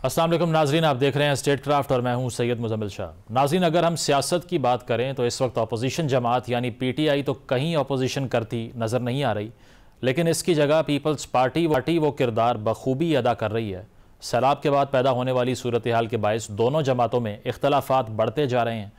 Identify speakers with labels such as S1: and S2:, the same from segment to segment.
S1: अस्सलाम वालेकुम नाजरीन, आप देख रहे हैं स्टेट क्राफ्ट और मैं हूं सैयद मुजम्मिल शाह। नाजरीन, अगर हम सियासत की बात करें तो इस वक्त अपोजिशन जमात यानी PTI तो कहीं अपोजिशन करती नज़र नहीं आ रही, लेकिन इसकी जगह पीपल्स पार्टी वो किरदार बखूबी अदा कर रही है। सैलाब के बाद पैदा होने वाली सूरत हाल के बायस दोनों जमातों में इख्तलाफात बढ़ते जा रहे हैं।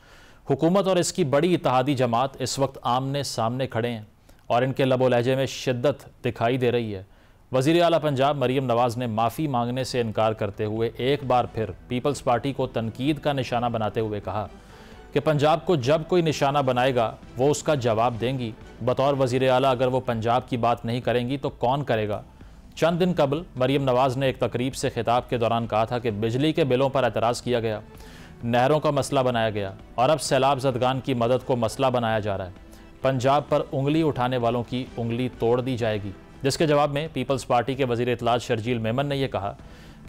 S1: हुकूमत और इसकी बड़ी इत्तेहादी जमात इस वक्त आमने सामने खड़े हैं और इनके लबो लहजे में शिद्दत दिखाई दे रही है। वज़ीर आला पंजाब मरीम नवाज़ ने माफ़ी मांगने से इनकार करते हुए एक बार फिर पीपल्स पार्टी को तनकीद का निशाना बनाते हुए कहा कि पंजाब को जब कोई निशाना बनाएगा वो उसका जवाब देंगी। बतौर वज़ीर आला अगर वो पंजाब की बात नहीं करेंगी तो कौन करेगा। चंद दिन कबल मरीम नवाज़ ने एक तकरीब से खिताब के दौरान कहा था कि बिजली के बिलों पर एतराज़ किया गया, नहरों का मसला बनाया गया और अब सैलाब ज़दगान की मदद को मसला बनाया जा रहा है। पंजाब पर उंगली उठाने वालों की उंगली तोड़ दी जाएगी। जिसके जवाब में पीपल्स पार्टी के वज़ीर इत्तलात शर्जील मेमन ने यह कहा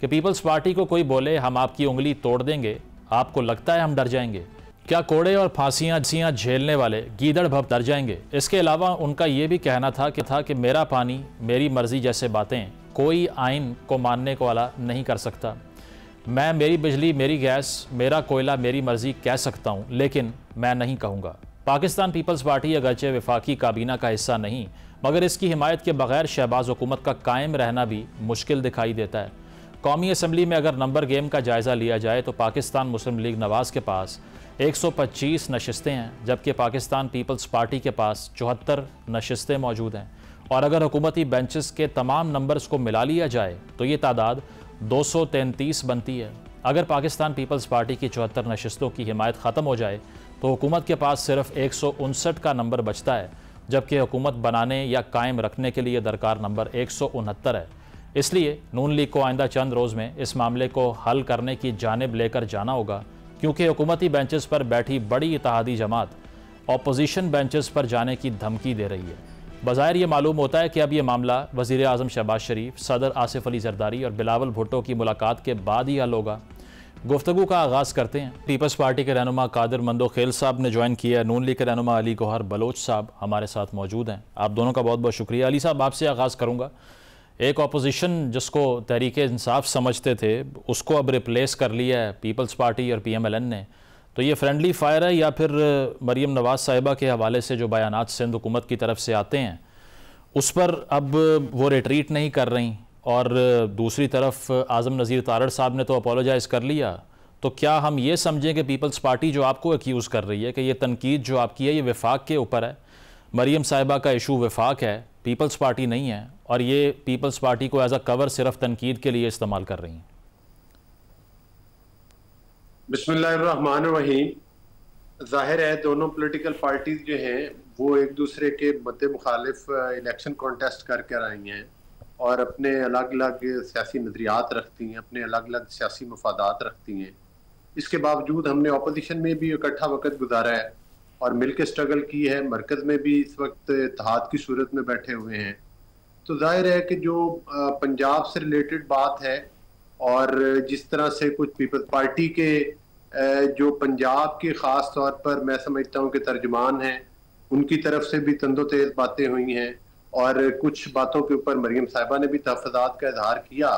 S1: कि पीपल्स पार्टी को कोई बोले हम आपकी उंगली तोड़ देंगे, आपको लगता है हम डर जाएंगे? क्या कोड़े और फांसियां झेलने वाले गीदड़ भव डर जाएंगे? इसके अलावा उनका यह भी कहना था कि मेरा पानी मेरी मर्जी जैसे बातें कोई आइन को मानने को वाला नहीं कर सकता। मैं मेरी बिजली मेरी गैस मेरा कोयला मेरी मर्जी कह सकता हूँ, लेकिन मैं नहीं कहूँगा। पाकिस्तान पीपल्स पार्टी अगरचे वफाकी काबीना का हिस्सा नहीं, मगर इसकी हिमायत के बगैर शहबाज हुकूमत का कायम रहना भी मुश्किल दिखाई देता है। कौमी असम्बली में अगर नंबर गेम का जायज़ा लिया जाए तो पाकिस्तान मुस्लिम लीग नवाज़ के पास 125 नशिस्तें हैं, जबकि पाकिस्तान पीपल्स पार्टी के पास 74 नशिस्तें मौजूद हैं। और अगर हुकूमती बेंचेस के तमाम नंबर्स को मिला लिया जाए तो ये तादाद 233 बनती है। अगर पाकिस्तान पीपल्स पार्टी की 74 नशिस्तों की हिमायत ख़त्म हो जाए तो हुकूमत के पास सिर्फ 159 का नंबर बचता है, जबकि हुकूमत बनाने या कायम रखने के लिए दरकार नंबर 169 है। इसलिए नून लीग को आइंदा चंद रोज़ में इस मामले को हल करने की जानिब लेकर जाना होगा, क्योंकि हुकूमती बेंचेस पर बैठी बड़ी इत्तेहादी जमात अपोजिशन बेंचेस पर जाने की धमकी दे रही है। बज़ाहिर ये मालूम होता है कि अब ये मामला वज़ीर आज़म शहबाज शरीफ, सदर आसिफ अली जरदारी और बिलावल भुट्टो की मुलाकात के बाद ही हल होगा। गुफ्तगू का आगाज़ करते हैं। पीपल्स पार्टी के रहनुमा कादिर मंदो खेल साहब ने ज्वाइन किया है। नून लीग के रहनुमा अली गौहर बलोच साहब हमारे साथ मौजूद हैं। आप दोनों का बहुत बहुत शुक्रिया। अली साहब, आपसे आगाज़ करूँगा। एक अपोजिशन जिसको तहरीके इंसाफ समझते थे उसको अब रिप्लेस कर लिया है पीपल्स पार्टी और PMLN ने, तो ये फ्रेंडली फायर है या फिर मरीम नवाज़ साहिबा के हवाले से जो बयानात सिंध हुकूमत की तरफ से आते हैं उस पर अब वो रिट्रीट नहीं कर रही? और दूसरी तरफ आज़म नज़ीर तारड़ साहब ने तो अपोलोजाइज़ कर लिया, तो क्या हम ये समझें कि पीपल्स पार्टी जो आपको एक्यूज़ कर रही है कि ये तनकीद जो आपकी है ये वफाक के ऊपर है? मरीम साहिबा का इशू वफाक है, पीपल्स पार्टी नहीं है, और ये पीपल्स पार्टी को एज अ कवर सिर्फ तनकीद के लिए इस्तेमाल कर रही हैं।
S2: बिस्मिल्लाहिर्रहमानिर्रहीम। जाहिर है दोनों पॉलिटिकल पार्टीज जो हैं वो एक दूसरे के मद्दे मुखालिफ इलेक्शन कॉन्टेस्ट करके आई हैं और अपने अलग अलग सियासी नज़रियात रखती हैं, अपने अलग अलग सियासी मफादात रखती हैं। इसके बावजूद हमने अपोजिशन में भी इकट्ठा वक्त गुजारा है और मिल के स्ट्रगल की है। मरकज़ में भी इस वक्त इत्तेहाद की सूरत में बैठे हुए हैं। तो जाहिर है कि जो पंजाब से रिलेटेड बात है और जिस तरह से कुछ पीपल्स पार्टी के जो पंजाब के ख़ास तौर पर मैं समझता हूँ कि तर्जुमान हैं, उनकी तरफ से भी तंदो तेज़ बातें हुई हैं और कुछ बातों के ऊपर मरीम साहिबा ने भी तहफ़्फ़ुज़ात का इजहार किया।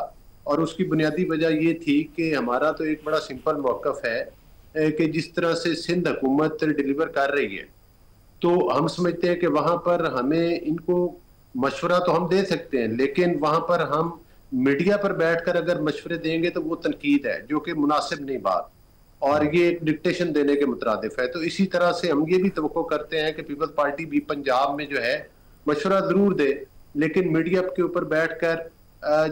S2: और उसकी बुनियादी वजह ये थी कि हमारा तो एक बड़ा सिंपल मौक़िफ़ है कि जिस तरह से सिंध हुकूमत डिलीवर कर रही है, तो हम समझते हैं कि वहाँ पर हमें इनको मशवरा तो हम दे सकते हैं, लेकिन वहाँ पर हम मीडिया पर बैठकर अगर मशवरे देंगे तो वो तनकीद है, जो कि मुनासिब नहीं बात, और ये एक डिक्टेशन देने के मुतरादिफ है। तो इसी तरह से हम ये भी तवक्को करते हैं कि पीपल्स पार्टी भी पंजाब में जो है मशवरा जरूर दे, लेकिन मीडिया के ऊपर बैठकर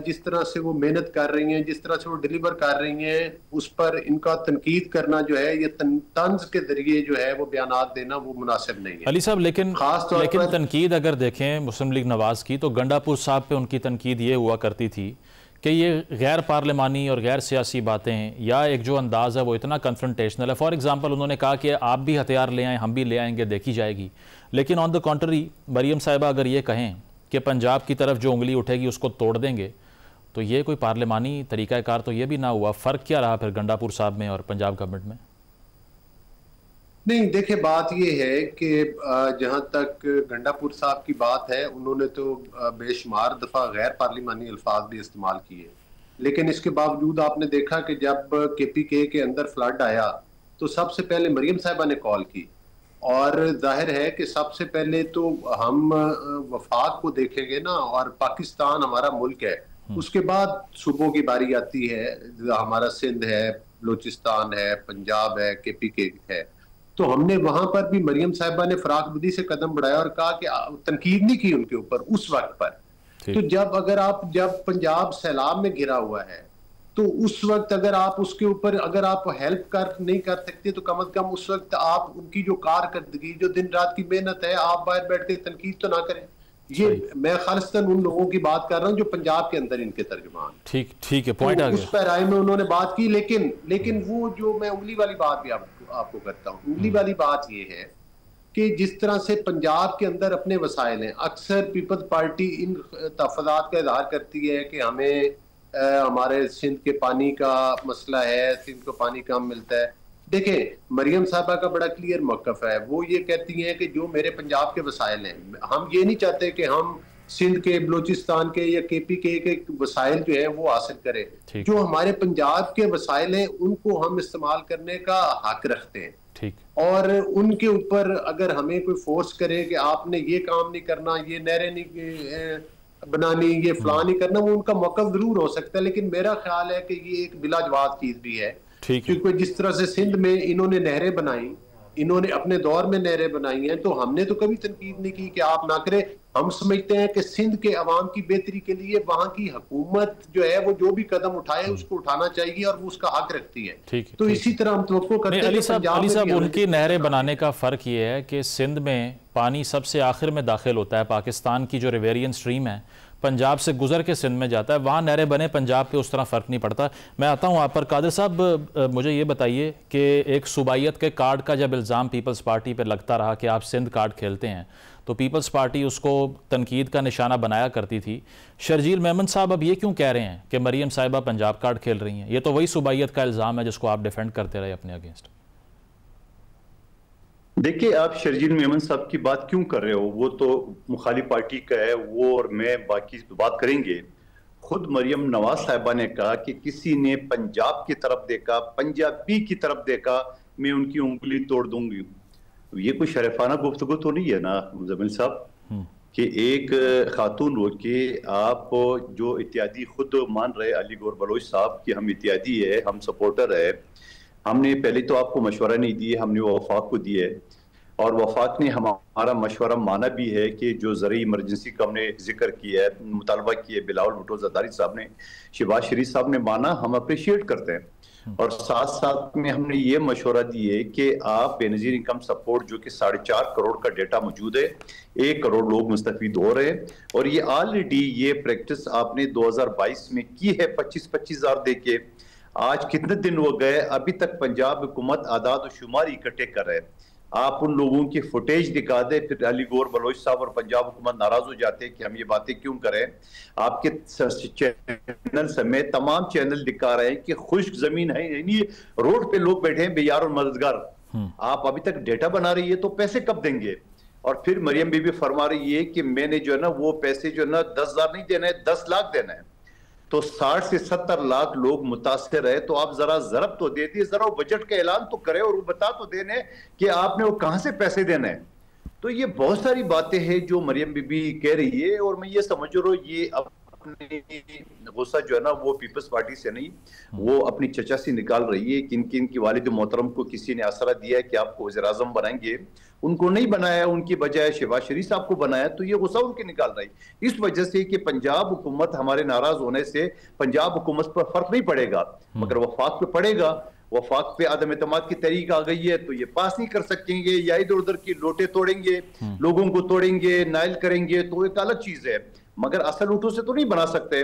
S2: जिस तरह से वो मेहनत कर रही हैं, जिस तरह से वो डिलीवर कर रही हैं, उस पर इनका तनकीद करना जो है, ये तंज के जरिए जो है वो बयानात देना वो मुनासिब नहीं है।
S1: अली साहब, लेकिन तनकीद अगर देखें मुस्लिम लीग नवाज़ की, तो गंडापुर साहब पे उनकी तनकीद ये हुआ करती थी कि ये गैर पार्लिमानी और गैर सियासी बातें हैं, या एक जो अंदाज़ है वो इतना कन्फ्रंटेशनल है। फॉर एग्जांपल उन्होंने कहा कि आप भी हथियार ले आएँ, हम भी ले आएंगे, देखी जाएगी। लेकिन ऑन द कॉन्ट्री मरीम साहिबा अगर ये कहें कि पंजाब की तरफ जो उंगली उठेगी उसको तोड़ देंगे, तो ये कोई पार्लिमानी तरीक़ाकार तो ये भी ना हुआ। फ़र्क क्या रहा फिर गंडापुर साहब में और पंजाब गवर्नमेंट में?
S2: नहीं, देखिए बात ये है कि जहाँ तक गंडापुर साहब की बात है, उन्होंने तो बेशुमार दफ़ा गैर पार्लिमानी अल्फाज भी इस्तेमाल किए, लेकिन इसके बावजूद आपने देखा कि जब KPK के अंदर फ्लड आया तो सबसे पहले मरियम साहिबा ने कॉल की, और जाहिर है कि सबसे पहले तो हम वफाक को देखेंगे ना, और पाकिस्तान हमारा मुल्क है, उसके बाद सूबों की बारी आती है, हमारा सिंध है, बलूचिस्तान है, पंजाब है, KPK है। तो हमने वहां पर भी मरियम साहिबा ने फराखबदी से कदम बढ़ाया और कहा कि तनकीद नहीं की उनके ऊपर उस वक्त पर। तो जब पंजाब सैलाब में घिरा हुआ है तो उस वक्त अगर आप उसके ऊपर अगर आप हेल्प कर नहीं कर सकते तो कम से कम उस वक्त आप उनकी जो कारकर्दगी, जो दिन रात की मेहनत है, आप बाहर बैठ के तनकीद तो ना करें। ये मैं खालिस्तान उन लोगों की बात कर रहा हूं जो पंजाब के अंदर इनके तर्जुमान।
S1: ठीक है, पॉइंट आ गया।
S2: उस पैराए में उन्होंने बात की, लेकिन वो जो मैं उंगली वाली बात भी आपको करता हूँ, उंगली वाली बात ये है कि जिस तरह से पंजाब के अंदर अपने वसाइल हैं, अक्सर पीपल्स पार्टी इन तहफ़्फ़ुज़ात का इज़हार करती है कि हमें हमारे सिंध के पानी का मसला है, सिंध को पानी कम मिलता है। देखें, मरियम साहबा का बड़ा क्लियर मौक़िफ़ है, वो ये कहती हैं कि जो मेरे पंजाब के वसाइल हैं, हम ये नहीं चाहते कि हम सिंध के, बलूचिस्तान के या KPK के वसाइल जो है वो हासिल करें। जो हमारे पंजाब के वसाइल हैं उनको हम इस्तेमाल करने का हक रखते हैं। और उनके ऊपर अगर हमें कोई फोर्स करे कि आपने ये काम नहीं करना, ये नहरें नहीं बनानी, ये फलां नहीं करना, वो उनका मौका जरूर हो सकता है, लेकिन मेरा ख्याल है कि ये एक बिलाजवाब चीज भी है। क्योंकि जिस तरह से सिंध में इन्होंने नहरें बनाई, इन्होंने अपने दौर में नहरें बनाई हैं, तो हमने तो कभी तनकीद नहीं की कि आप ना करें। हम समझते हैं कि सिंध के अवाम की बेहतरी के लिए वहां की हुकूमत जो है वो जो भी कदम उठाए उसको उठाना चाहिए और वो उसका हक रखती है। तो इसी तरह हम तवक्को करते हैं।
S1: अली साहब, उनकी नहरें बनाने का फ़र्क ये है कि सिंध में पानी सबसे आखिर में दाखिल होता है, पाकिस्तान की जो रिवेरियन स्ट्रीम है पंजाब से गुजर के सिंध में जाता है, वहाँ नहरें बने, पंजाब पे उस तरह फ़र्क नहीं पड़ता। मैं आता हूँ आप पर। कादिर साहब, मुझे ये बताइए कि एक सूबाइयत के कार्ड का जब इल्ज़ाम पीपल्स पार्टी पर लगता रहा कि आप सिंध कार्ड खेलते हैं, तो पीपल्स पार्टी उसको तनकीद का निशाना बनाया करती थी। शर्जील मेमन साहब अब ये क्यों कह रहे हैं कि मरियम साहिबा पंजाब कार्ड खेल रही हैं? ये तो वही सूबाइयत का इल्ज़ाम है जिसको आप डिफेंड करते रहे अपने अगेंस्ट।
S3: देखिए, आप शर्जील मेमन साहब की बात क्यों कर रहे हो? वो तो मुखालिफ पार्टी का है, वो और मैं बाकी बात करेंगे। खुद मरियम नवाज साहिबा ने कहा कि किसी ने पंजाब की तरफ देखा, पंजाबी की तरफ देखा, मैं उनकी उंगली तोड़ दूंगी। ये कोई शरीफाना गुफ्तगू तो नहीं है ना मुजम्मिल साहब, कि एक खातून हो के आप जो इत्यादी खुद मान रहे अली गौर बलोच साहब कि हम इत्यादी है, हम सपोर्टर है, हमने पहले तो आपको मशवरा नहीं दिए, हमने वफाक को दिए, और वफाक ने हमारा मशवरा माना भी है कि जो ज़रूरी इमरजेंसी का हमने जिक्र किया है, मुतालबा किया है, बिलावल भुट्टो ज़रदारी साहब ने, शहबाज शरीफ साहब ने माना, हम अप्रिशिएट करते हैं। और साथ साथ में हमने ये मशवरा दिए कि आप बेनज़ीर इनकम सपोर्ट जो कि 4.5 करोड़ का डेटा मौजूद है, 1 करोड़ लोग मुस्तफीद हो रहे हैं, और ये ऑलरेडी ये प्रैक्टिस आपने 2022 में की है 25-25 हज़ार दे के। आज कितने दिन हो गए, अभी तक पंजाब हुकूमत आदाद और शुमार इकट्ठे कर रहे हैं। आप उन लोगों की फुटेज दिखा दे, फिर अली गौर बलोच साहब और पंजाब हुकूमत नाराज हो जाते हैं कि हम ये बातें क्यों करें। आपके चैनल समेत तमाम चैनल दिखा रहे हैं कि खुश्क जमीन है, यानी रोड पे लोग बैठे हैं बेयार और मददगार। आप अभी तक डेटा बना रही है तो पैसे कब देंगे? और फिर मरियम बीबी फरमा रही है कि मैंने जो है ना वो पैसे जो है ना 10,000 नहीं देना है, 10 लाख देना है। तो 60 से 70 लाख लोग मुतासिर है, तो आप जरा जरब तो दे दिए, जरा वो बजट का ऐलान तो करें और वो बता तो देने कि आपने वो कहां से पैसे देने हैं। तो ये बहुत सारी बातें हैं जो मरियम बीबी कह रही है, और मैं ये समझ रहा हूँ ये अपने गुस्सा जो है ना वो पीपल्स पार्टी से नहीं, वो अपनी चचा से निकाल रही है। किन किन की वालिद मोहतरम को किसी ने आसरा दिया है कि आपको वज़ीर आज़म बनाएंगे, उनको नहीं बनाया, उनकी बजाय शहबाज शरीफ साहब को बनाया, तो ये गुस्सा उनके निकाल रही है। इस वजह से कि पंजाब हुकूमत हमारे नाराज होने से पंजाब हुकूमत पर फर्क नहीं पड़ेगा, मगर वफाक पे पड़ेगा। वफाक पे आदम एतमाद की तहरीक आ गई है, तो ये पास नहीं कर सकेंगे, या इधर उधर की लोटे तोड़ेंगे, लोगों को तोड़ेंगे, नाइल करेंगे, तो एक अलग चीज है, मगर असल लूटों से तो नहीं बना सकते।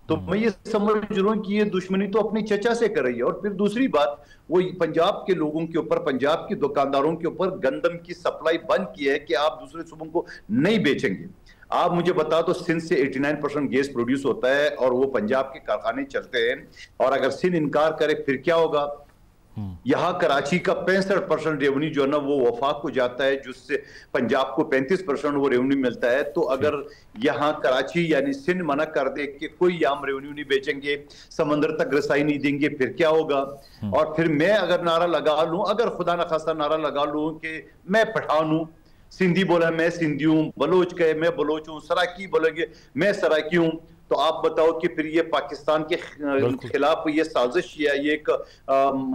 S3: तो मैं ये समझ रहा हूँ कि ये दुश्मनी तो अपनी चचा से कर रही है। और फिर दूसरी बात, वो पंजाब के लोगों के ऊपर, पंजाब के दुकानदारों के ऊपर गंदम की सप्लाई बंद की है कि आप दूसरे सूबों को नहीं बेचेंगे। आप मुझे बता दो, सिंध से 89% गैस प्रोड्यूस होता है और वो पंजाब के कारखाने चलते हैं, और अगर सिंध इनकार करे फिर क्या होगा? यहाँ कराची का 65% रेवेन्यू जो है ना वो वफाक को जाता है, जिससे पंजाब को 35% वो रेवेन्यू मिलता है। तो अगर यहाँ कराची यानी सिंध मना कर दे कि कोई यहाँ रेवेन्यू नहीं बेचेंगे, समंदर तक रसाई नहीं देंगे, फिर क्या होगा? और फिर मैं अगर नारा लगा लूं, अगर खुदा न खास्ता नारा लगा लूं कि मैं पठान हूं, सिंधी बोला मैं सिंधी हूं, बलोच कहे मैं बलोच हूं, सराकी बोलेंगे मैं सराकी हूं, तो आप बताओ कि फिर ये पाकिस्तान के खिलाफ ये साजिश या ये एक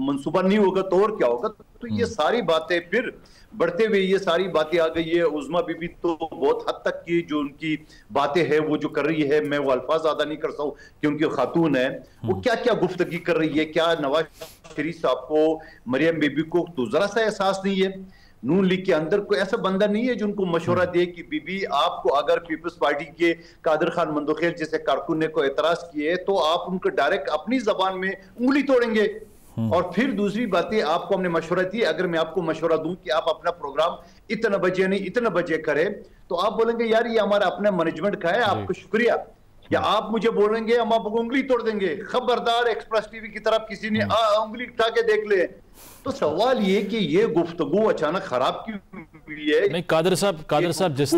S3: मंसूबा नहीं होगा तो और क्या होगा? तो ये सारी बातें फिर बढ़ते हुए ये सारी बातें आ गई है। उज़मा बीबी तो बहुत हद तक की जो उनकी बातें हैं वो जो कर रही है, मैं वो अल्फाज अदा नहीं कर सकूं क्योंकि वो खातून है, वो क्या क्या गुफ्तगी कर रही है। क्या नवाज शरीफ साहब को, मरियम बीबी को तो जरा सा एहसास नहीं है? नून लीग के अंदर कोई ऐसा बंदा नहीं है जो उनको मशवरा दे कि बीबी आपको अगर पीपल्स पार्टी के कादिर खान मंदोखेल जैसे कारकुन ने कोई एतराज किए तो आप उनको डायरेक्ट अपनी जबान में उंगली तोड़ेंगे। और फिर दूसरी बातें आपको हमने मशवरा दी, अगर मैं आपको मशवरा दूं कि आप अपना प्रोग्राम इतना बजे नहीं इतना बजे करें, तो आप बोलेंगे यार ये हमारा अपना मैनेजमेंट का है, आपको शुक्रिया। या आप मुझे बोलेंगे हम आपको उंगली तोड़ देंगे, खबरदार एक्सप्रेस टीवी की तरफ किसी ने उंगली उठा के देख ले। तो सवाल ये कि ये गुफ्तगू अचानक खराब क्यों हुई है?
S1: नहीं कादिर साहब जिस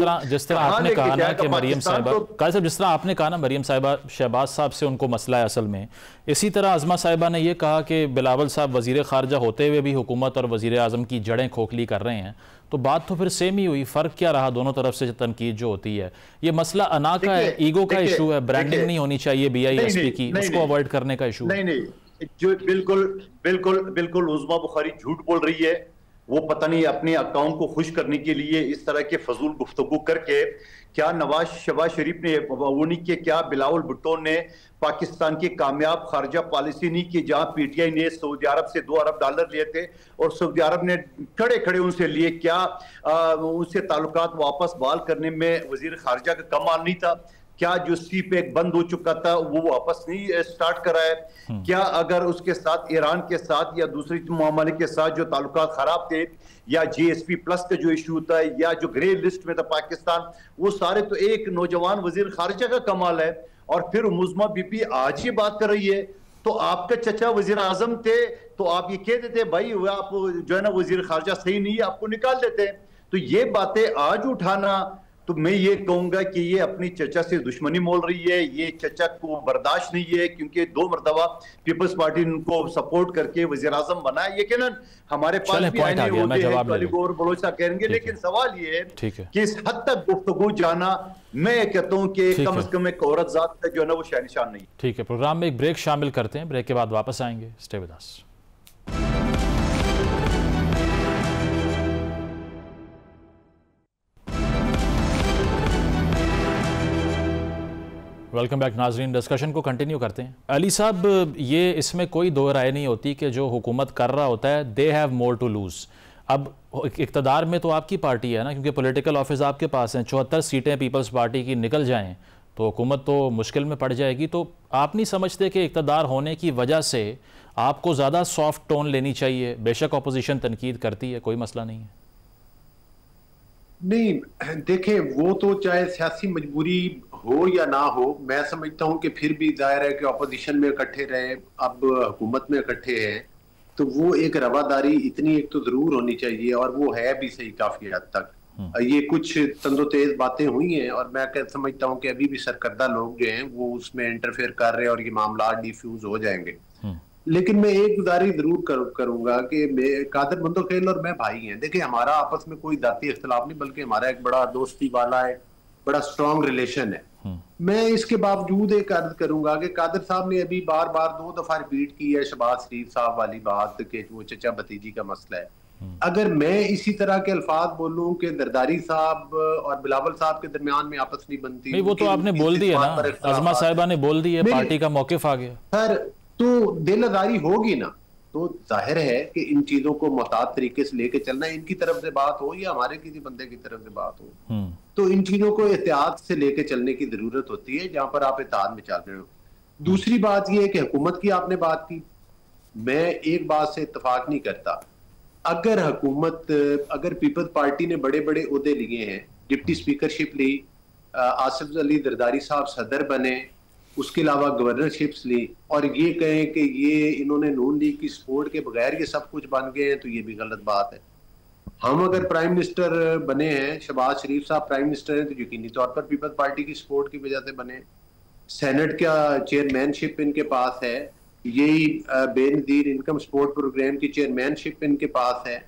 S1: तरह आपने कहा ना कि मरियम साहिबा, कादिर साहब जिस तरह आपने कहा ना मरियम साहिबा शहबाज साहब से उनको मसला है असल में, इसी तरह अज़मा साहिबा ने यह कहा कि बिलावल साहब वजीर खारजा होते हुए भी हुकूमत और वजीर आज़म की जड़ें खोखली कर रहे हैं। तो बात तो फिर सेम ही हुई, फ़र्क क्या रहा दोनों तरफ से तनकीद जो होती है? ये मसला अना का है, ईगो का इशू है, ब्रांडिंग नहीं होनी चाहिए BISP की, उसको अवॉइड करने का इशू है।
S3: नहीं जो बिल्कुल उज़मा बुखारी झूठ बोल रही है। वो पता नहीं अपने अकाउंट को खुश करने के लिए इस तरह के फजूल गुफ्तगू करके, क्या शहबाज शरीफ ने वो नहीं किया, क्या बिलावल भुट्टो ने पाकिस्तान की कामयाब खारजा पॉलिसी नहीं की, जहां PTI ने सऊदी अरब से $2 अरब लिए थे और सऊदी अरब ने खड़े खड़े उनसे लिए? क्या उनसे ताल्लुकात वापस बहाल करने में वजीर खारजा का कमाल नहीं था? क्या जो सी पैक बंद हो चुका था वो वापस नहीं स्टार्ट करा है? क्या अगर उसके साथ ईरान के साथ या दूसरी मामले के साथ जो ताल्लुकात खराब थे, या GSP प्लस का जो इशू था, या जो ग्रे लिस्ट में था पाकिस्तान, वो सारे तो एक नौजवान वजीर खारजा का कमाल है। और फिर उज़मा बीबी आज ये बात कर रही है, तो आपका चचा वजीर आजम थे तो आप ये कह देते भाई आप जो है ना वजीर खारजा सही नहीं है, आपको निकाल देते। तो ये बातें आज उठाना, तो मैं ये कहूंगा कि ये अपनी चचा से दुश्मनी मोल रही है। ये चचा को बर्दाश्त नहीं है क्योंकि 2 मरतबा पीपल्स पार्टी उनको सपोर्ट करके वजीर आजम बना। ये कहना हमारे पास भी आने और बलोचा कहेंगे, लेकिन सवाल ये है कि इस हद तक गुफ्तगू जाना, मैं कहता हूँ कि कम से कम एक औरत जात का जो है ना वो शान नहीं।
S1: ठीक है, प्रोग्राम में एक ब्रेक शामिल करते हैं, ब्रेक के बाद वापस आएंगे। Stay with us. Welcome back नाजरीन, डिस्कशन को कंटिन्यू करते हैं। अली साहब, ये इसमें कोई दो राय नहीं होती कि जो हुकूमत कर रहा होता है they have more to lose. अब इक़्तिदार में तो आपकी पार्टी है ना, क्योंकि पॉलिटिकल ऑफिस आपके पास हैं, 74 सीटें पीपल्स पार्टी की निकल जाएं तो हुकूमत तो मुश्किल में पड़ जाएगी। तो आप नहीं समझते कि इक़्तिदार होने की वजह से आपको ज़्यादा सॉफ्ट टोन लेनी चाहिए? बेशक अपोजिशन तनकीद करती है, कोई मसला नहीं है।
S2: नहीं देखें, वो तो चाहे सियासी मजबूरी हो या ना हो, मैं समझता हूं कि फिर भी जाहिर है कि अपोजिशन में इकट्ठे रहे, अब हुकूमत में इकट्ठे हैं, तो वो एक रवादारी इतनी एक तो जरूर होनी चाहिए, और वो है भी सही काफी हद तक। ये कुछ तंदोतेज बातें हुई हैं और मैं समझता हूं कि अभी भी सरकर्दा लोग जो हैं वो उसमें इंटरफेयर कर रहे हैं और ये मामला डिफ्यूज हो जाएंगे। लेकिन मैं एक गुजारिश जरूर करूंगा कि कादिर मंदोखेल और मैं भाई हैं। देखिए, हमारा आपस में कोई जाती इख्तिलाफ नहीं, बल्कि हमारा एक बड़ा दोस्ती वाला है, बड़ा स्ट्रॉन्ग रिलेशन है। मैं इसके बावजूद एक अर्ज करूंगा कि कादिर साहब ने अभी बार बार 2 दफा रिपीट की है शहबाज शरीफ साहब वाली बात कि वो चचा भतीजी का मसला है। अगर मैं इसी तरह के अल्फाज बोलूं कि दरदारी साहब और बिलावल साहब के दरमियान में आपस नहीं बनती,
S1: नहीं वो तो आपने बोल दी है ना, अज़मा साहिबा ने बोल दी है, पार्टी का मौक़िफ़ आ गया
S2: सर, तो दिल आजारी होगी ना, तो जाहिर है कि इन चीजों को मोहतात तरीके से लेके चलना, इनकी तरफ से बात हो या हमारे किसी बंदे की तरफ से बात हो, तो इन चीजों को एहतियात से लेके चलने की जरूरत होती है जहां पर आप एहतियात में चल रहे हो। दूसरी बात यह है कि हुकूमत की आपने बात की, मैं एक बात से इत्तेफाक नहीं करता। अगर पीपल्स पार्टी ने बड़े बड़े ओहदे लिए हैं, डिप्टी स्पीकरशिप ली, आसिफ अली जरदारी साहब सदर बने, उसके अलावा गवर्नरशिप्स ली, और ये कहें कि ये इन्होंने नून लीग की सपोर्ट के बगैर ये सब कुछ बन गए हैं, तो ये भी गलत बात है। हम अगर प्राइम मिनिस्टर बने हैं, शहबाज शरीफ साहब प्राइम मिनिस्टर हैं, तो यकीनी तौर पर पीपल्स पार्टी की सपोर्ट की वजह से बने। सेनेट का चेयरमैनशिप इनके पास है, यही बेनजीर इनकम सपोर्ट प्रोग्राम की चेयरमैनशिप इनके पास है।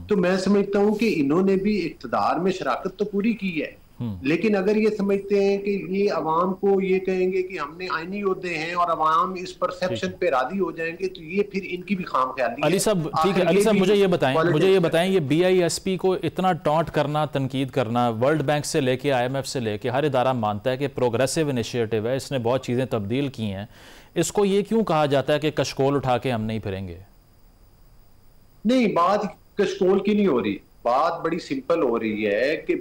S2: तो मैं समझता हूं कि इन्होंने भी इक़्तिदार में शराकत तो पूरी की है, लेकिन अगर ये समझते हैं कि ये अवाम को ये कहेंगे कि हमने आईनी ओहदे हैं और अवाम इस परसेप्शन पे राजी हो जाएंगे, तो ये फिर इनकी भी खामख्याली है।
S1: अली साहब ठीक है, अली साहब मुझे ये बताएं ये BISP को इतना टॉन्ट करना, तनकीद करना, वर्ल्ड बैंक से लेके IMF से लेके हर इदारा मानता है कि प्रोग्रेसिव इनिशिएटिव है, इसने बहुत चीज़ें तब्दील की हैं, इसको ये क्यों कहा जाता है कि कशकोल उठा के हम नहीं फिरेंगे?
S2: नहीं, बात कशकोल की नहीं हो रही, बात बड़ी सिंपल हो रही है कि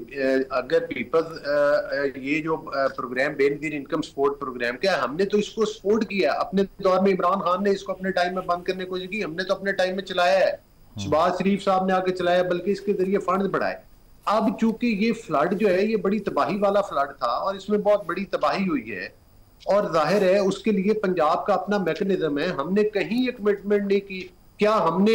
S2: अगर पीपल्स ये जो programme Benazir income support programme क्या है, हमने तो इसको सपोर्ट किया अपने दौर में। इमरान खान ने इसको अपने टाइम में बंद करने की कोशिश की, हमने तो अपने टाइम में चलाया है, शहबाज शरीफ साहब ने आके चलाया, बल्कि इसके जरिए फंड बढ़ाए। अब चूंकि ये फ्लड जो है ये बड़ी तबाही वाला फ्लड था और इसमें बहुत बड़ी तबाही हुई है, और जाहिर है उसके लिए पंजाब का अपना मैकेनिज्म है, हमने कहीं ये कमिटमेंट नहीं की। क्या हमने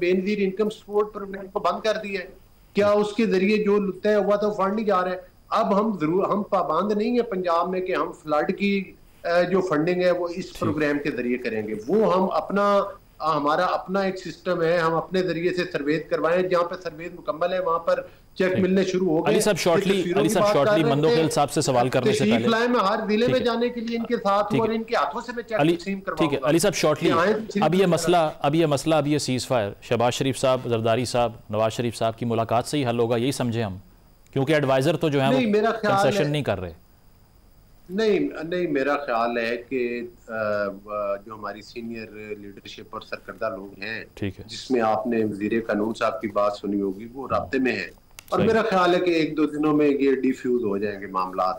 S2: बेनजीर इनकम सपोर्ट प्रोग्राम को बंद कर दिया है? क्या उसके जरिए जो तय हुआ था फंड नहीं जा रहा है? अब हम पाबंद नहीं है पंजाब में कि हम फ्लड की जो फंडिंग है वो इस प्रोग्राम के जरिए करेंगे। वो हम हमारा अपना एक सिस्टम है, हम अपने जरिए से सर्वेद करवाएं, जहाँ पे सर्वेद मुकम्मल है वहां पर चेक मिलने शुरू हो गए।
S1: अली साहब शॉर्टली मंदोखेल साहब से सवाल करने से पहले
S2: में हर जिले में जाने के लिए इनके साथ और इनके हाथों से मैं चेक तकसीम करवाऊंगा। ठीक है
S1: अली साहब शॉर्टली, अब ये सीज फायर शहबाज शरीफ साहब, जरदारी साहब, नवाज शरीफ साहब की मुलाकात से ही हल होगा, यही समझे हम, क्योंकि एडवाइजर तो जो है वो कंसेशन नहीं कर रहे।
S2: नहीं, मेरा ख्याल है कि जो हमारी सीनियर लीडरशिप और सरकर्दा लोग हैं, ठीक है, जिसमें आपने वजीर कानून साहब की बात सुनी होगी, वो राब्ते में है, और मेरा ख्याल है कि 1-2 दिनों में ये डिफ्यूज हो जाएंगे मामला।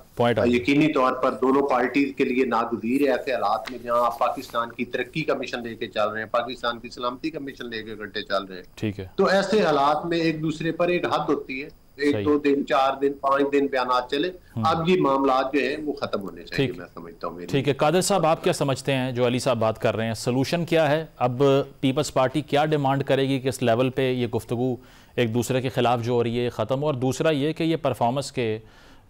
S2: यकीनी तौर पर दोनों पार्टीज के लिए नागुज़ीर है ऐसे हालात में जहां आप पाकिस्तान की तरक्की का मिशन लेके चल रहे हैं, पाकिस्तान की सलामती का मिशन लेके इकट्ठे चल रहे हैं, ठीक है, तो ऐसे हालात में एक दूसरे पर एक हद होती है, 1-2 दिन, 4 दिन, 5 दिन बयानात चले। अब ये मामला जो है वो खत्म होने चाहिए, मैं समझता हूँ। ठीक
S1: है, कादिर साहब आप क्या समझते हैं जो अली साहब बात कर रहे हैं, सोल्यूशन क्या है? अब पीपल्स पार्टी क्या डिमांड करेगी कि इस लेवल पे ये गुफ्तगू एक दूसरे के खिलाफ जो हो रही है ख़त्म? और दूसरा ये कि ये परफॉर्मेंस के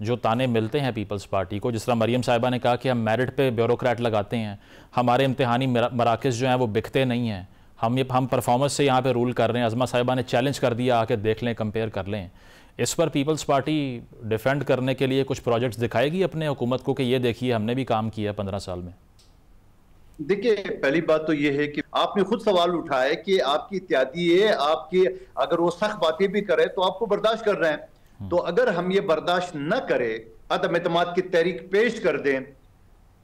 S1: जो ताने मिलते हैं पीपल्स पार्टी को, जिस तरह मरियम साहिबा ने कहा कि हम मेरिट पे ब्यूरोक्रेट लगाते हैं, हमारे इम्तिहानी मराकज़ जो हैं वो बिकते नहीं हैं, हम परफॉर्मेंस से यहाँ पे रूल कर रहे हैं। अज़मा साहिबा ने चैलेंज कर दिया, आके देख लें, कंपेयर कर लें। इस पर पीपल्स पार्टी डिफेंड करने के लिए कुछ प्रोजेक्ट्स दिखाएगी अपने हुकूमत को कि ये देखिए हमने भी काम किया 15 साल में?
S3: देखिए, पहली बात तो ये है कि आपने खुद सवाल उठाया कि आपकी इत्यादी है, आपकी अगर वो सख्त बातें भी करे तो आपको बर्दाश्त कर रहे हैं, तो अगर हम ये बर्दाश्त न करें, अदम एतमाद की तहरीक पेश कर दें,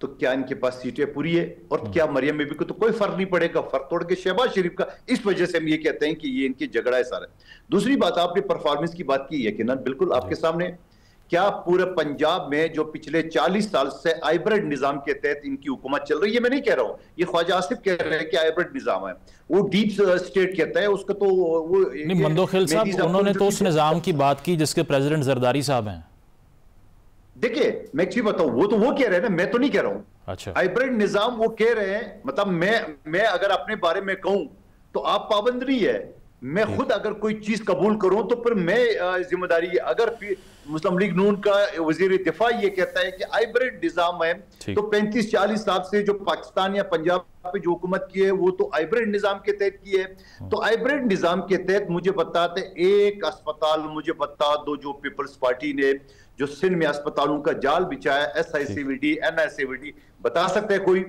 S3: तो क्या इनके पास सीटें पूरी है? और क्या मरियम बीबी को तो कोई फर्क नहीं पड़ेगा, फर्क तोड़ के शहबाज शरीफ का। इस वजह से हम ये कहते हैं कि ये इनकी झगड़ा है सारा। दूसरी बात, आपने परफॉर्मेंस की बात की, यकीनन बिल्कुल आपके सामने, क्या पूरे पंजाब में जो पिछले 40 साल से हाइब्रिड निजाम के तहत इनकी हुकूमत चल रही है, मैं नहीं कह रहा हूँ, ये ख्वाजा आसिफ कह रहे हैं कि हाइब्रिड निजाम है, वो डीप स्टेट कहता है उसका, तो वो
S1: नहीं, मंदोखेल साहब उन्होंने तो उस निजाम की बात की जिसके प्रेसिडेंट जरदारी साहब हैं।
S3: देखिए, मैं एक चीज बताऊं, वो कह रहे हैं ना, मैं तो नहीं कह रहा हूं।
S1: अच्छा,
S3: हाइब्रिड निजाम वो कह रहे हैं, मतलब मैं अगर अपने बारे में कहूं तो आप पाबंद नहीं है, मैं खुद अगर कोई चीज कबूल करूं तो फिर मैं जिम्मेदारी, अगर मुस्लिम लीग नून का वजीर दिफा ये कहता है कि हाइब्रिड निजाम है, तो 35-40 साल से जो पाकिस्तान या पंजाब पे जो हुकूमत की है वो तो हाइब्रिड निजाम के तहत की है। तो हाइब्रिड निजाम के तहत मुझे बताते, एक अस्पताल मुझे बता दो जो पीपल्स पार्टी ने जो सिंध में अस्पतालों का जाल बिछाया, SICVD, NICVD, बता सकते हैं कोई?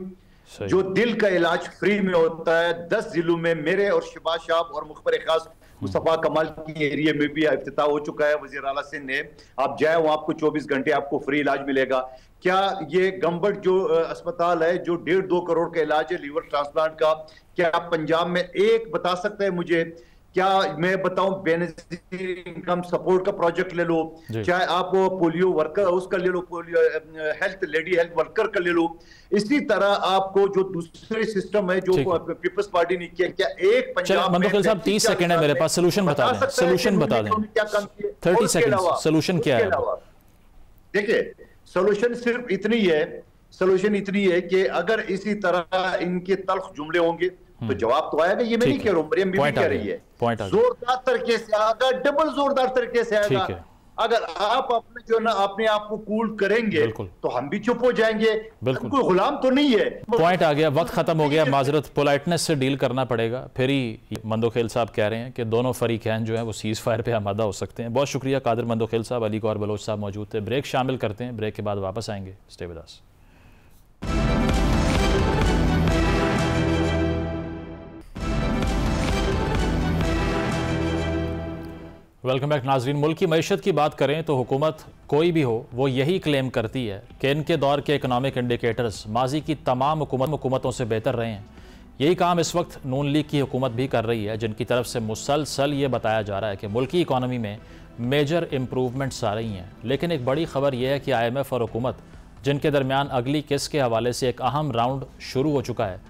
S3: जो दिल का इलाज फ्री में होता है 10 जिलों में, मेरे और शहबाज साहब और मुखबर खास मुस्तफा कमाल की एरिया में भी इफ्तिताह हो चुका है वजीर आला सिंध ने। आप जाए वहां आपको 24 घंटे आपको फ्री इलाज मिलेगा। क्या ये गंबट जो अस्पताल है जो 1.5-2 करोड़ का इलाज है लीवर ट्रांसप्लांट का, क्या आप पंजाब में एक बता सकते हैं मुझे? क्या मैं बताऊं, बेनजीर इनकम सपोर्ट का प्रोजेक्ट ले लो, चाहे आप पोलियो वर्कर उसका ले लो, पोलियो लेडी हेल्थ वर्कर का ले लो, इसी तरह आपको जो दूसरे सिस्टम है जो पीपल्स पार्टी ने किया, क्या एक पंजाब में?
S1: साहब 30 सेकंड है मेरे पास, सोल्यूशन बता दें, सोल्यूशन बता दें, 30 सेकंड, सोल्यूशन क्या है?
S3: देखिए, सोल्यूशन सिर्फ इतनी है सोल्यूशन इतनी है कि अगर इसी तरह इनके तल्ख जुमले होंगे तो जवाब तो आएगा। ये मैं नहीं कह रहा हूं, मरियम बीबी कह रही है, जोरदार तरीके से आएगा, डबल जोरदार तरीके से आएगा। अगर आप अपने जो ना अपने आप को कूल करेंगे तो हम भी चुप हो जाएंगे, कोई गुलाम तो नहीं है।
S1: पॉइंट आ गया, वक्त खत्म हो गया, माजरत, पोलाइटनेस से डील करना पड़ेगा, फिर ही मंदोखेल साहब कह रहे हैं कि दोनों फरीकैन जो है वो सीज फायर पे आमादा हो सकते हैं। बहुत शुक्रिया कादिर मंदोखेल साहब, अली गौर बलोच साहब मौजूद थे। ब्रेक शामिल करते हैं, ब्रेक के बाद वापस आएंगे। Stay with us. Welcome back नाजरीन। मुल्क की मईशत की बात करें तो हुकूमत कोई भी हो वो यही क्लेम करती है कि इनके दौर के इकनॉमिक इंडिकेटर्स माजी की तमाम हुकूमतों से बेहतर रहे हैं। यही काम इस वक्त नून लीग की हुकूमत भी कर रही है, जिनकी तरफ से मुसलसल ये बताया जा रहा है कि मुल्की इकॉनमी में मेजर इम्प्रूवमेंट्स आ रही हैं। लेकिन एक बड़ी ख़बर यह है कि IMF और हुकूमत, जिनके दरमियान अगली किस्त के हवाले से एक अहम राउंड शुरू हो चुका है,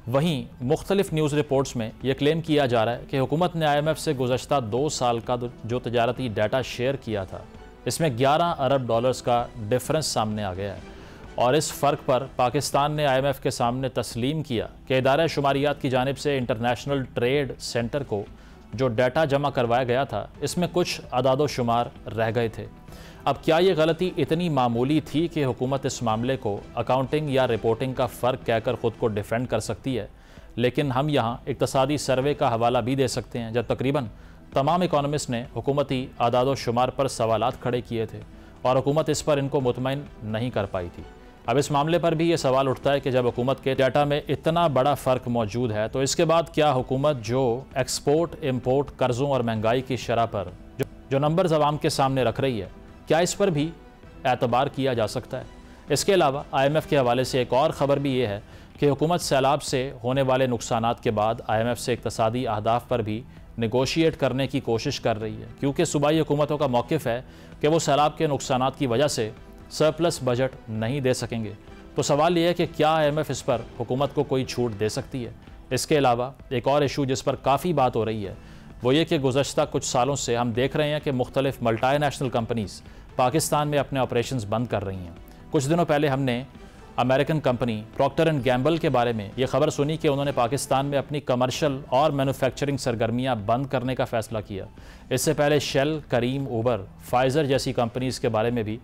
S1: वहीं मुख्तलिफ न्यूज़ रिपोर्ट्स में यह क्लेम किया जा रहा है कि हुकूमत ने IMF से गुज़श्ता 2 साल का जो तजारती डाटा शेयर किया था, इसमें 11 अरब डॉलर्स का डिफरेंस सामने आ गया है। और इस फ़र्क पर पाकिस्तान ने IMF के सामने तस्लीम किया कि इदारा शुमारियात की जानिब से इंटरनेशनल ट्रेड सेंटर को जो डाटा जमा करवाया गया था, इसमें कुछ अदाद शुमार रह गए थे। अब क्या ये गलती इतनी मामूली थी कि हुकूमत इस मामले को अकाउंटिंग या रिपोर्टिंग का फ़र्क कहकर ख़ुद को डिफेंड कर सकती है? लेकिन हम यहाँ इक़्तिसादी सर्वे का हवाला भी दे सकते हैं, जब तकरीबन तमाम इकोनॉमिस्ट ने हुकूमती आदाद शुमार पर सवालात खड़े किए थे और हुकूमत इस पर इनको मुतमईन नहीं कर पाई थी। अब इस मामले पर भी ये सवाल उठता है कि जब हुकूमत के डाटा में इतना बड़ा फ़र्क मौजूद है तो इसके बाद क्या हुकूमत जो एक्सपोर्ट इम्पोर्ट कर्ज़ों और महंगाई की शरह पर जो नंबर्स अवाम के सामने रख रही है, क्या इस पर भी एतबार किया जा सकता है? इसके अलावा IMF के हवाले से एक और ख़बर भी ये है कि हुकूमत सैलाब से होने वाले नुकसानात के बाद IMF से इक़्तिसादी अहदाफ पर भी नेगोशिएट करने की कोशिश कर रही है, क्योंकि सूबाई हुकूमतों का मौक़िफ़ है कि वो सैलाब के नुकसानात की वजह से सरप्लस बजट नहीं दे सकेंगे। तो सवाल ये है कि क्या IMF इस पर हुकूमत को कोई छूट दे सकती है? इसके अलावा एक और इशू जिस पर काफ़ी बात हो रही है वो ये कि गुज़श्ता कुछ सालों से हम देख रहे हैं कि मुख्तलिफ मल्टीनेशनल कंपनीज़ पाकिस्तान में अपने ऑपरेशंस बंद कर रही हैं। कुछ दिनों पहले हमने American company Procter and Gamble के बारे में ये खबर सुनी कि उन्होंने पाकिस्तान में अपनी कमर्शियल और मैन्युफैक्चरिंग सरगर्मियाँ बंद करने का फ़ैसला किया। इससे पहले शेल, करीम, उबर, फाइज़र जैसी कंपनीज़ के बारे में भी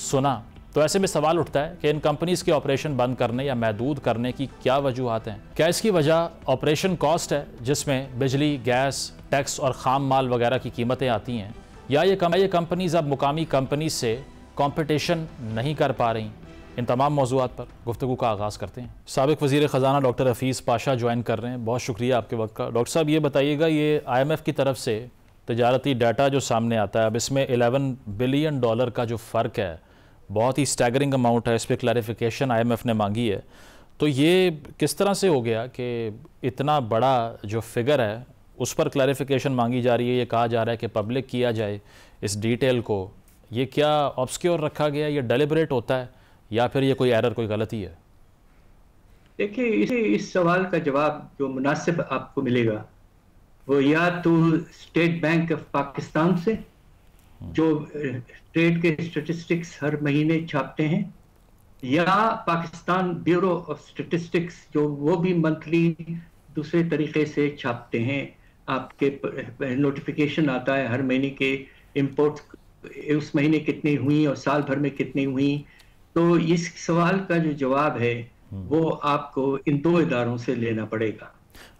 S1: सुना। तो ऐसे में सवाल उठता है कि इन कंपनीज़ के ऑपरेशन बंद करने या महदूद करने की क्या वजूहत हैं? क्या इसकी वजह ऑपरेशन कॉस्ट है, जिसमें बिजली, गैस, टैक्स और ख़ाम माल वगैरह की कीमतें आती हैं, या ये कंपनीज़ अब मुकामी कंपनीज से कंपटीशन नहीं कर पा रही? इन तमाम मौज़ूआत पर गुफ्तगू का आगाज़ करते हैं। साबिक़ वज़ीर ख़ज़ाना डॉक्टर हफीज़ पाशा ज्वाइन कर रहे हैं। बहुत शुक्रिया आपके वक्त का। डॉक्टर साहब, ये बताइएगा, ये IMF की तरफ से तजारती डाटा जो सामने आता है, अब इसमें $11 बिलियन का जो फ़र्क है, बहुत ही स्टैगरिंग अमाउंट है। इस पर क्लैरिफिकेशन IMF ने मांगी है। तो ये किस तरह से हो गया कि इतना बड़ा जो फिगर है उस पर क्लैरिफिकेशन मांगी जा रही है? ये कहा जा रहा है कि पब्लिक किया जाए इस डिटेल को। ये क्या ऑब्सक्योर रखा गया, ये डेलिबरेट होता है या फिर ये कोई एरर, कोई गलती है?
S4: देखिए, इस सवाल का जवाब जो मुनासिब आपको मिलेगा वो या तो स्टेट बैंक ऑफ पाकिस्तान से, जो ट्रेड के स्टेटिस्टिक्स हर महीने छापते हैं, या पाकिस्तान ब्यूरो ऑफ स्टेटिस्टिक्स जो वो भी मंथली दूसरे तरीके से छापते हैं। आपके नोटिफिकेशन आता है हर महीने के इंपोर्ट उस महीने कितनी हुई और साल भर में कितनी हुई। तो इस सवाल का जो जवाब है वो आपको इन 2 इदारों से लेना पड़ेगा।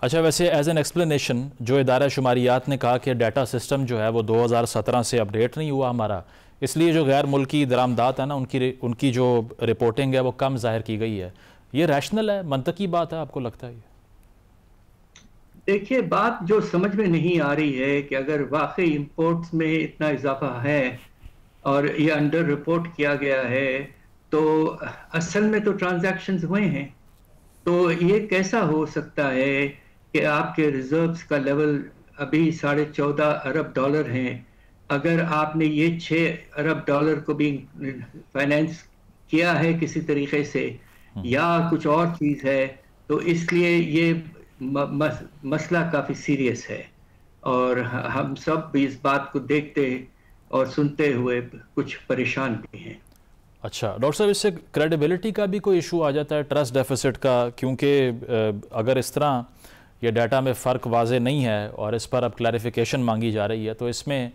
S1: अच्छा, वैसे एज एन एक्सप्लेनेशन जो इदारा शुमारियात ने कहा कि डाटा सिस्टम जो है वो 2017 से अपडेट नहीं हुआ हमारा, इसलिए जो गैर मुल्की दरामदात है ना, उनकी जो रिपोर्टिंग है वो कम जाहिर की गई है, ये रैशनल है, मंतकी बात है, आपको लगता है?
S4: देखिए, बात जो समझ में नहीं आ रही है कि अगर वाकई इंपोर्ट्स में इतना इजाफा है और ये अंडर रिपोर्ट किया गया है, तो असल में तो ट्रांजैक्शंस हुए हैं। तो ये कैसा हो सकता है कि आपके रिजर्व्स का लेवल अभी $14.5 अरब हैं, अगर आपने ये $6 अरब को भी फाइनेंस किया है किसी तरीके से या कुछ और चीज़ है, तो इसलिए ये मसला काफ़ी सीरियस है। और हम सब भी इस बात को देखते और सुनते हुए कुछ परेशान भी हैं।
S1: अच्छा डॉक्टर साहब, इससे क्रेडिबिलिटी का भी कोई इशू आ जाता है, ट्रस्ट डेफिसिट का, क्योंकि अगर इस तरह ये डाटा में फ़र्क वाजे नहीं है और इस पर अब क्लैरिफिकेशन मांगी जा रही है, तो इसमें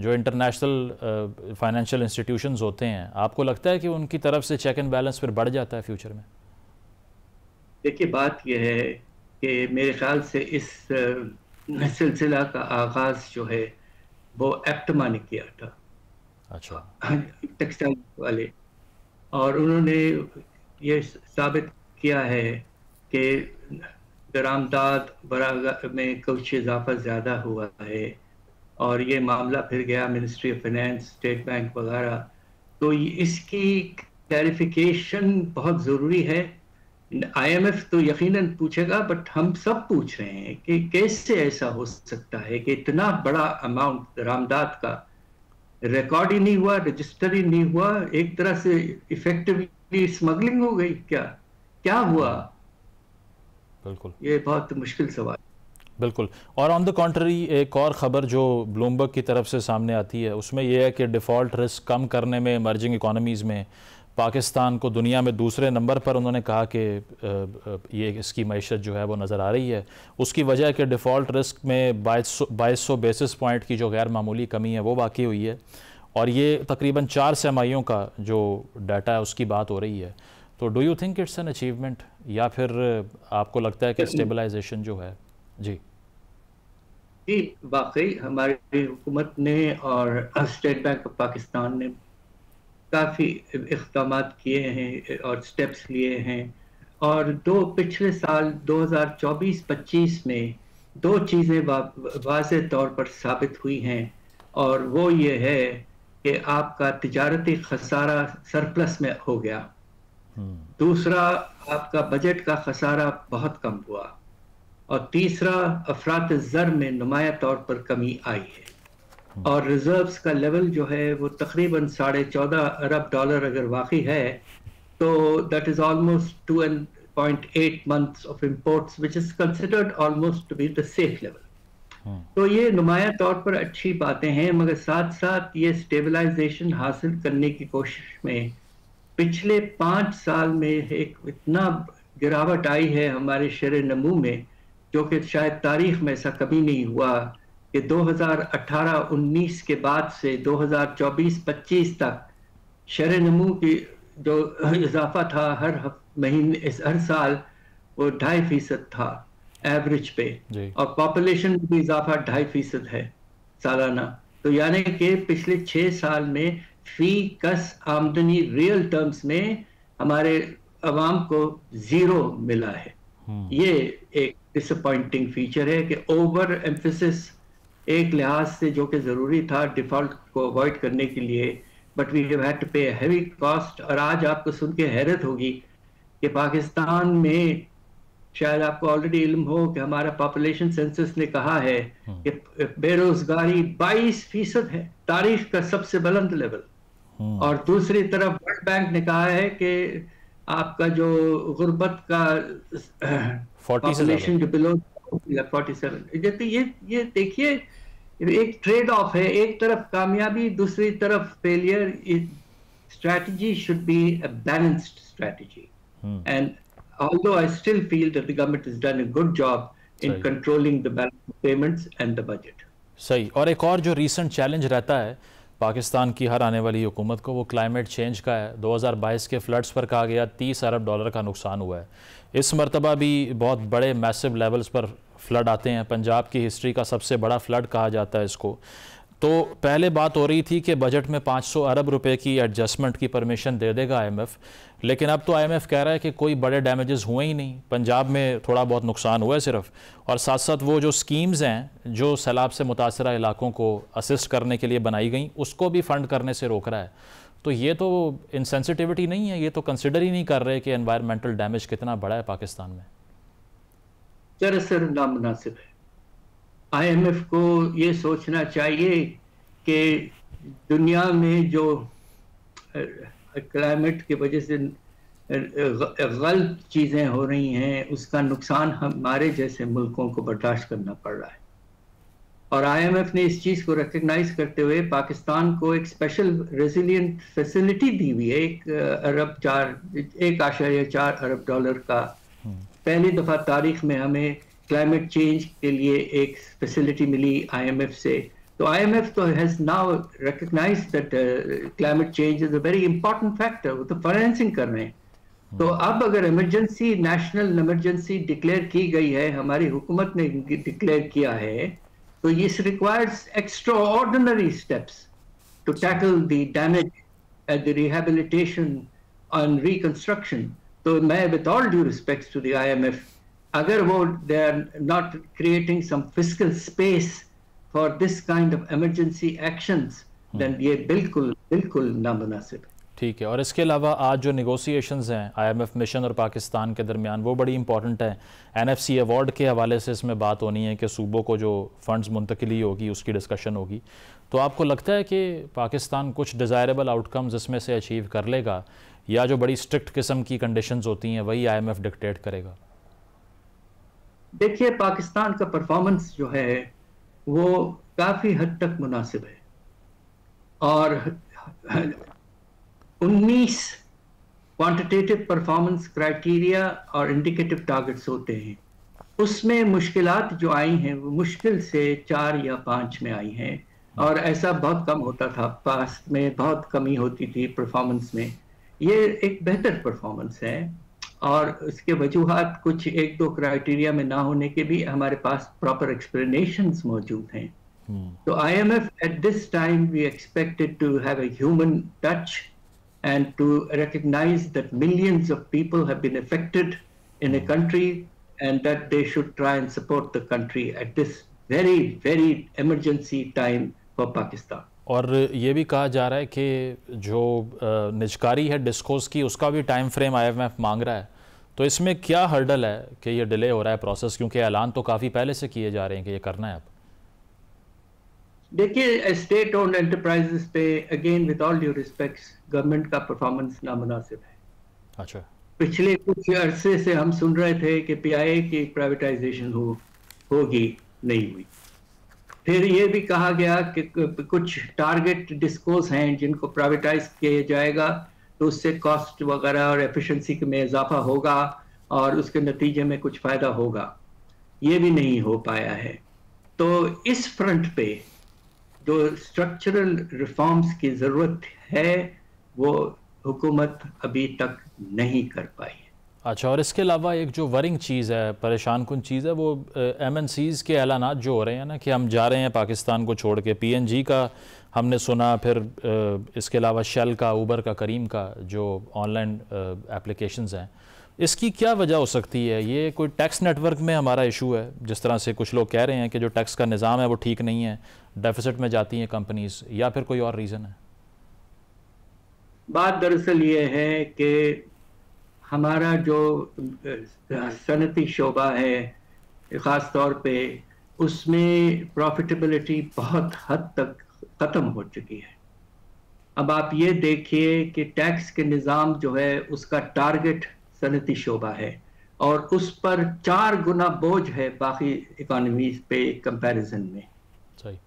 S1: जो इंटरनेशनल फाइनेंशियल इंस्टीट्यूशंस होते हैं, आपको लगता है कि उनकी तरफ से चेक एंड बैलेंस फिर बढ़ जाता है फ्यूचर में?
S4: देखिए, बात यह है कि मेरे ख्याल से इस सिलसिला का आगाज़ जो है वो एप्टमा ने किया था।
S1: अच्छा।
S4: टेक्सटाइल वाले, और उन्होंने ये साबित किया है कि दरामदाद बराबर में कुछ इजाफा ज़्यादा हुआ है, और ये मामला फिर गया ministry of finance, state bank वगैरह। तो इसकी क्लैरिफिकेशन बहुत ज़रूरी है। IMF तो यकीनन पूछेगा, बट हम सब पूछ रहे हैं कि कैसे ऐसा हो सकता है कि इतना बड़ा अमाउंट दरामदाद का रिकॉर्ड ही नहीं हुआ, रजिस्टर ही नहीं हुआ, एक तरह से इफेक्टिवली स्मगलिंग हो गई। क्या हुआ?
S1: बिल्कुल,
S4: ये बहुत मुश्किल सवाल।
S1: बिल्कुल। और ऑन द कॉन्ट्री एक और ख़बर जो ब्लूमबर्ग की तरफ से सामने आती है, उसमें यह है कि डिफ़ॉल्ट रिस्क कम करने में इमर्जिंग इकोनॉमीज़ में पाकिस्तान को दुनिया में दूसरे नंबर पर उन्होंने कहा कि ये इसकी मईशत जो है वो नज़र आ रही है। उसकी वजह है कि डिफ़ॉल्ट रिस्क में 2200 बेसिस पॉइंट की जो गैर मामूली कमी है वो वाक़ई हुई है, और ये तकरीबन 4 तिमाहियों का जो डाटा है उसकी बात हो रही है। तो do you think it's an achievement, या फिर आपको लगता है कि स्टेबलाइजेशन जो है? जी
S4: वाकई हमारी हुकूमत ने और स्टेट बैंक ऑफ पाकिस्तान ने काफ़ी इक़दाम किए हैं और स्टेप्स लिए हैं, और पिछले साल 2024-25 में 2 चीज़ें वाज़ेह तौर पर साबित हुई हैं, और वो ये है कि आपका तिजारती खसारा सरप्लस में हो गया, दूसरा आपका बजट का खसारा बहुत कम हुआ, और तीसरा अफरात ज़र में नुमाया तौर पर कमी आई है, और रिजर्व्स का लेवल जो है वो तकरीबन $14.5 अरब अगर वाकई है, तो that is almost 2.8 months of imports, which is considered almost to be the safe level. तो ये नुमाया तौर पर अच्छी बातें हैं, मगर साथ साथ ये स्टेबलाइजेशन हासिल करने की कोशिश में पिछले 5 साल में एक इतना गिरावट आई है हमारे शेर नमू में, जो कि शायद तारीख में ऐसा कभी नहीं हुआ कि 2018-19 के बाद से 2024-25 तक शेर नमू की जो इजाफा था हर महीने हर साल वो 2.5% था एवरेज पे, और पॉपुलेशन भी इजाफा 2.5% है सालाना। तो यानी कि पिछले 6 साल में फी कस आमदनी रियल टर्म्स में हमारे अवाम को 0 मिला है। ये एक डिसअपॉइंटिंग फीचर है कि ओवर एम्फेसिस एक लिहाज से जो कि ज़रूरी था डिफ़ॉल्ट को अवॉइड करने के लिए, but we have had to pay heavy cost. और आज आपको सुन के हैरत होगी कि पाकिस्तान में, शायद आपको ऑलरेडी इल्म हो कि हमारा पॉपुलेशन सेंसस ने कहा है कि बेरोजगारी 22% है, तारीख का सबसे बुलंद लेवल। और दूसरी तरफ वर्ल्ड बैंक ने कहा है कि आपका जो गुर्बत का पॉपुलेशन जो बिलो 47, ये देखिए एक ट्रेड ऑफ है, एक तरफ कामयाबी दूसरी तरफ failure. Strategy should be a balanced strategy, and although I still feel that the government has done a good job in controlling the balance of payments and the budget.
S1: सही। और एक और जो रीसेंट चैलेंज रहता है पाकिस्तान की हर आने वाली हुकूमत को, वो क्लाइमेट चेंज का है। 2022 के फ्लड्स पर कहा गया $30 अरब का नुकसान हुआ है। इस मरतबा भी बहुत बड़े मैसिव लेवल्स पर फ्लड आते हैं, पंजाब की हिस्ट्री का सबसे बड़ा फ्लड कहा जाता है इसको। तो पहले बात हो रही थी कि बजट में 500 अरब रुपए की एडजस्टमेंट की परमिशन दे देगा IMF, लेकिन अब तो IMF कह रहा है कि कोई बड़े डैमेजेस हुए ही नहीं, पंजाब में थोड़ा बहुत नुकसान हुआ है सिर्फ, और साथ साथ वो जो स्कीम्स हैं जो सैलाब से मुतासरा इलाकों को असिस्ट करने के लिए बनाई गई उसको भी फंड करने से रोक रहा है। तो ये तो इनसेंसिटिविटी नहीं है, ये तो कंसिडर ही नहीं कर रहे कि एनवायरमेंटल डैमेज कितना बड़ा है पाकिस्तान में।
S4: दरअसल नामुनासिब है। IMF को ये सोचना चाहिए कि दुनिया में जो क्लाइमेट की वजह से गलत चीज़ें हो रही हैं उसका नुकसान हमारे जैसे मुल्कों को बर्दाश्त करना पड़ रहा है, और IMF ने इस चीज को रिकग्नाइज करते हुए पाकिस्तान को एक स्पेशल रेजिलिएंट फैसिलिटी दी हुई है, 1.4 अरब डॉलर का। पहली दफा तारीख में हमें क्लाइमेट चेंज के लिए एक फैसिलिटी मिली IMF से। तो IMF तो has now recognised that climate change is a very important factor, वो तो फाइनेंसिंग कर रहे हैं। तो अब अगर इमरजेंसी, नेशनल इमरजेंसी डिक्लेयर की गई है, हमारी हुकूमत ने डिक्लेयर किया है, तो this requires extraordinary steps to tackle the damage and the rehabilitation and reconstruction. So, with all due respects to the IMF, agar they are not creating some fiscal space for this kind of emergency actions, then ये बिल्कुल नामुनासिब है।
S1: ठीक है। और इसके अलावा आज जो निगोसिएशंस हैं IMF मिशन और पाकिस्तान के दरमियान, वो बड़ी इंपॉर्टेंट है। NFC अवार्ड के हवाले से इसमें बात होनी है कि सूबों को जो फंड्स मुंतकिली होगी उसकी डिस्कशन होगी। तो आपको लगता है कि पाकिस्तान कुछ डिज़ायरेबल आउटकम्स इसमें से अचीव कर लेगा, या जो बड़ी स्ट्रिक्ट किस्म की कंडीशंस होती हैं वही IMF डिक्टेट करेगा?
S4: देखिए, पाकिस्तान का परफॉर्मेंस जो है वो काफ़ी हद तक मुनासिब है, और 19 क्वांटिटेटिव परफॉर्मेंस क्राइटेरिया और इंडिकेटिव टारगेट्स होते हैं। उसमें मुश्किलात जो आई हैं वो मुश्किल से 4 या 5 में आई हैं, और ऐसा बहुत कम होता था, पास्ट में बहुत कमी होती थी परफॉर्मेंस में। ये एक बेहतर परफॉर्मेंस है, और उसके वजूहात कुछ 1-2 क्राइटेरिया में ना होने के भी हमारे पास प्रॉपर एक्सप्लेनेशंस मौजूद हैं। तो IMF at this time we expected to have a human touch and to recognize that millions of people have been affected in a country, and that they should try and support the country at this very emergency time for Pakistan.
S1: और ये भी कहा जा रहा है कि जो निजकारी है डिस्कोर्स की, उसका भी टाइम फ्रेम IMF मांग रहा है। तो इसमें क्या हर्डल है कि ये डिले हो रहा है प्रोसेस, क्योंकि ऐलान तो काफ़ी पहले से किए जा रहे हैं कि ये करना है अब?
S4: देखिए, स्टेट ओन्ड एंटरप्राइजेस पे again with all due respects government का परफॉर्मेंस नामुनासिब है।
S1: अच्छा,
S4: पिछले कुछ अरसे से हम सुन रहे थे कि PIA की प्राइवेटाइजेशन होगी, नहीं हुई। फिर ये भी कहा गया कि कुछ टारगेट डिस्कोस हैं जिनको प्राइवेटाइज किया जाएगा तो उससे कॉस्ट वगैरह और एफिशिएंसी में इजाफा होगा और उसके नतीजे में कुछ फायदा होगा। ये भी नहीं हो पाया है। तो इस फ्रंट पे जो स्ट्रक्चरल रिफॉर्म्स की जरूरत है वो हुकूमत अभी तक नहीं कर पाई है।
S1: अच्छा, और इसके अलावा एक जो वरिंग चीज़ है, परेशान कुन चीज़ है, वो MNCs के ऐलानात जो हो रहे हैं ना कि हम जा रहे हैं पाकिस्तान को छोड़ के। PNG का हमने सुना, फिर इसके अलावा शेल का, ऊबर का, करीम का जो ऑनलाइन एप्लीकेशंस हैं, इसकी क्या वजह हो सकती है? ये कोई टैक्स नेटवर्क में हमारा इशू है, जिस तरह से कुछ लोग कह रहे हैं कि जो टैक्स का निज़ाम है वो ठीक नहीं है, डेफिसिट में जाती हैं कंपनीज, या फिर कोई और रीज़न है?
S4: बात दरअसल ये है कि हमारा जो सनती शोबा है ख़ास तौर पे, उसमें प्रॉफिटेबिलिटी बहुत हद तक ख़त्म हो चुकी है। अब आप ये देखिए कि टैक्स के निज़ाम जो है उसका टारगेट सनती शोबा है और उस पर 4 गुना बोझ है बाकी इकोनॉमीज पे कंपैरिजन में।
S1: सही।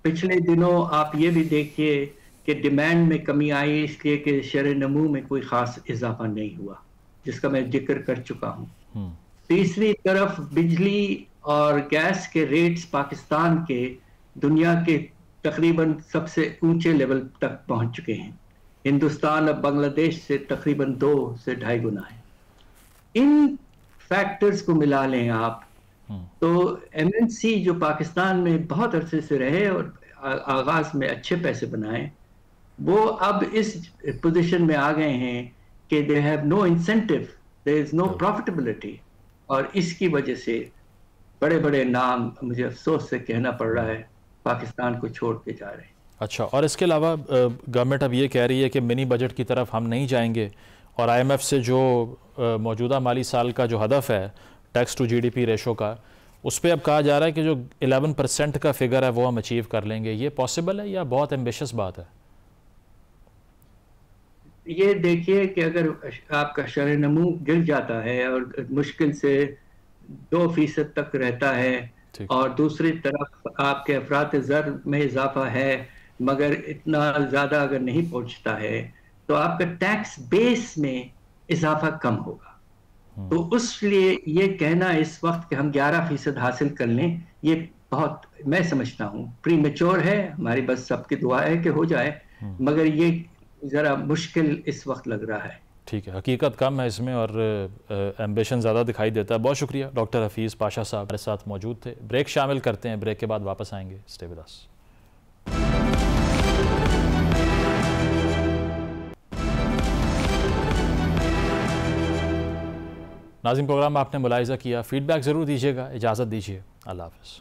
S4: पिछले दिनों आप ये भी देखिए कि डिमांड में कमी आई, इसलिए कि शरह नमू में कोई ख़ास इजाफा नहीं हुआ, जिसका मैं जिक्र कर चुका हूँ। तीसरी तरफ बिजली और गैस के रेट्स पाकिस्तान के दुनिया के तकरीबन सबसे ऊंचे लेवल तक पहुंच चुके हैं। हिंदुस्तान अब बांग्लादेश से तकरीबन 2 से 2.5 गुना है। इन फैक्टर्स को मिला लें आप तो MNC जो पाकिस्तान में बहुत अरसे से रहे और आगाज में अच्छे पैसे बनाए, वो अब इस पोजीशन में आ गए हैं कि they have no incentive, there is no profitability, और इसकी वजह से बड़े बड़े नाम, मुझे अफसोस से कहना पड़ रहा है, पाकिस्तान को छोड़ के जा रहे हैं। अच्छा,
S1: और इसके अलावा गवर्नमेंट अब ये कह रही है कि मिनी बजट की तरफ हम नहीं जाएंगे, और IMF से जो मौजूदा माली साल का जो हदफ है टैक्स टू GDP रेशो का, उस पर अब कहा जा रहा है कि जो 11% का फिगर है वो हम अचीव कर लेंगे। ये पॉसिबल है या बहुत एम्बिशियस बात है?
S4: ये देखिए कि अगर आपका शरह नमू गिर जाता है और मुश्किल से 2% तक रहता है, और दूसरी तरफ आपके अफरात ज़र में इजाफा है, मगर इतना ज़्यादा अगर नहीं पहुंचता है तो आपका टैक्स बेस में इजाफा कम होगा। तो उसलिए ये कहना इस वक्त कि हम 11% हासिल कर लें, ये बहुत, मैं समझता हूँ प्रीमेच्योर है। हमारी बस सबकी दुआ है कि हो जाए, मगर ये ज़रा मुश्किल इस वक्त लग रहा है।
S1: ठीक है, हकीकत कम है इसमें और एम्बिशन ज़्यादा दिखाई देता है। बहुत शुक्रिया डॉक्टर हफीज़ पाशा साहब हमारे साथ मौजूद थे। ब्रेक शामिल करते हैं, ब्रेक के बाद वापस आएंगे। Stay with us. नाज़रीन, प्रोग्राम आपने मुलाहिज़ा किया, फीडबैक ज़रूर दीजिएगा। इजाज़त दीजिए, अल्लाह हाफ़िज़।